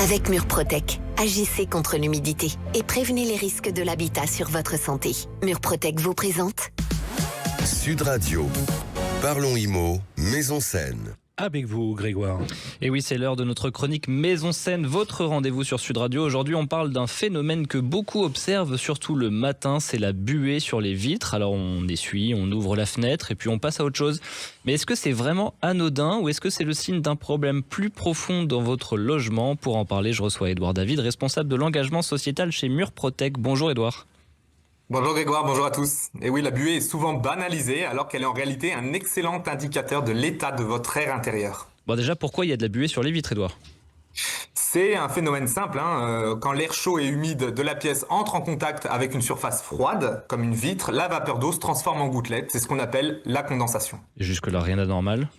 Avec Murprotec, agissez contre l'humidité et prévenez les risques de l'habitat sur votre santé. Murprotec vous présente Sud Radio. Parlons Immo, Maison Saine. Avec vous, Grégoire. Et oui, c'est l'heure de notre chronique Maison Saine, votre rendez-vous sur Sud Radio. Aujourd'hui, on parle d'un phénomène que beaucoup observent, surtout le matin, c'est la buée sur les vitres. Alors on essuie, on ouvre la fenêtre et puis on passe à autre chose. Mais est-ce que c'est vraiment anodin ou est-ce que c'est le signe d'un problème plus profond dans votre logement? Pour en parler, je reçois Édouard David, responsable de l'engagement sociétal chez Murprotec. Bonjour Édouard. Bonjour Grégoire, bonjour à tous. Et oui, la buée est souvent banalisée alors qu'elle est en réalité un excellent indicateur de l'état de votre air intérieur. Bon déjà, pourquoi il y a de la buée sur les vitres, Édouard? C'est un phénomène simple, quand l'air chaud et humide de la pièce entre en contact avec une surface froide, comme une vitre, la vapeur d'eau se transforme en gouttelettes. C'est ce qu'on appelle la condensation. Et jusque-là, rien d'anormal?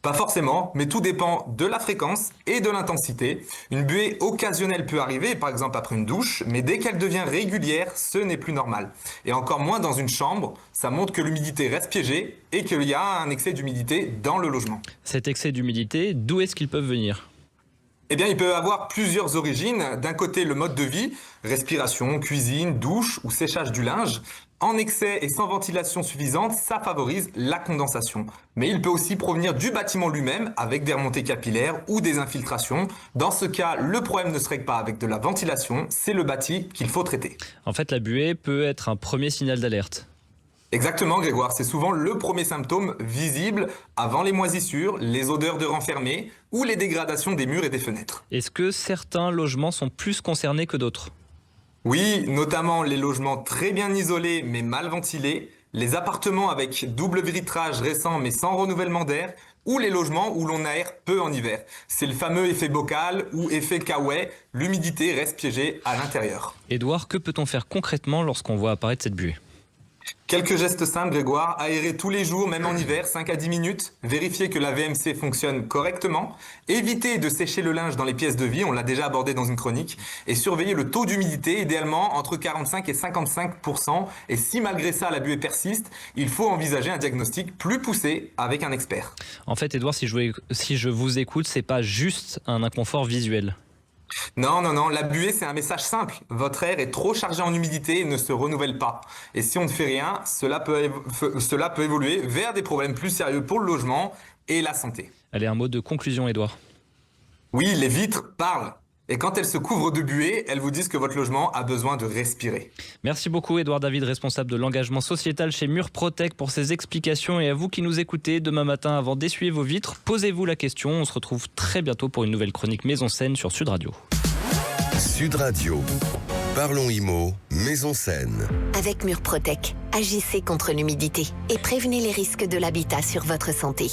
Pas forcément, mais tout dépend de la fréquence et de l'intensité. Une buée occasionnelle peut arriver, par exemple après une douche, mais dès qu'elle devient régulière, ce n'est plus normal. Et encore moins dans une chambre, ça montre que l'humidité reste piégée et qu'il y a un excès d'humidité dans le logement. Cet excès d'humidité, d'où est-ce qu'ils peuvent venir? Eh bien, il peut avoir plusieurs origines. D'un côté, le mode de vie, respiration, cuisine, douche ou séchage du linge. En excès et sans ventilation suffisante, ça favorise la condensation. Mais il peut aussi provenir du bâtiment lui-même avec des remontées capillaires ou des infiltrations. Dans ce cas, le problème ne se règle pas avec de la ventilation, c'est le bâti qu'il faut traiter. En fait, la buée peut être un premier signal d'alerte. Exactement Grégoire, c'est souvent le premier symptôme visible avant les moisissures, les odeurs de renfermés ou les dégradations des murs et des fenêtres. Est-ce que certains logements sont plus concernés que d'autres? Oui, notamment les logements très bien isolés mais mal ventilés, les appartements avec double vitrage récent mais sans renouvellement d'air, ou les logements où l'on aère peu en hiver. C'est le fameux effet bocal ou effet Kawhi, l'humidité reste piégée à l'intérieur. Édouard, que peut-on faire concrètement lorsqu'on voit apparaître cette buée? Quelques gestes simples Grégoire, aérer tous les jours, même en hiver, 5 à 10 minutes, vérifier que la VMC fonctionne correctement, éviter de sécher le linge dans les pièces de vie, on l'a déjà abordé dans une chronique, et surveiller le taux d'humidité, idéalement entre 45 et 55%, et si malgré ça la buée persiste, il faut envisager un diagnostic plus poussé avec un expert. En fait, Édouard, si je vous écoute, c'est pas juste un inconfort visuel. Non, la buée c'est un message simple. Votre air est trop chargé en humidité et ne se renouvelle pas. Et si on ne fait rien, cela peut évoluer vers des problèmes plus sérieux pour le logement et la santé. Allez, un mot de conclusion, Édouard. Oui, les vitres parlent. Et quand elles se couvrent de buée, elles vous disent que votre logement a besoin de respirer. Merci beaucoup Édouard David, responsable de l'engagement sociétal chez Murprotec pour ces explications. Et à vous qui nous écoutez, demain matin avant d'essuyer vos vitres, posez-vous la question. On se retrouve très bientôt pour une nouvelle chronique Maison Saine sur Sud Radio. Sud Radio. Parlons Immo, Maison Saine. avec Murprotec, agissez contre l'humidité et prévenez les risques de l'habitat sur votre santé.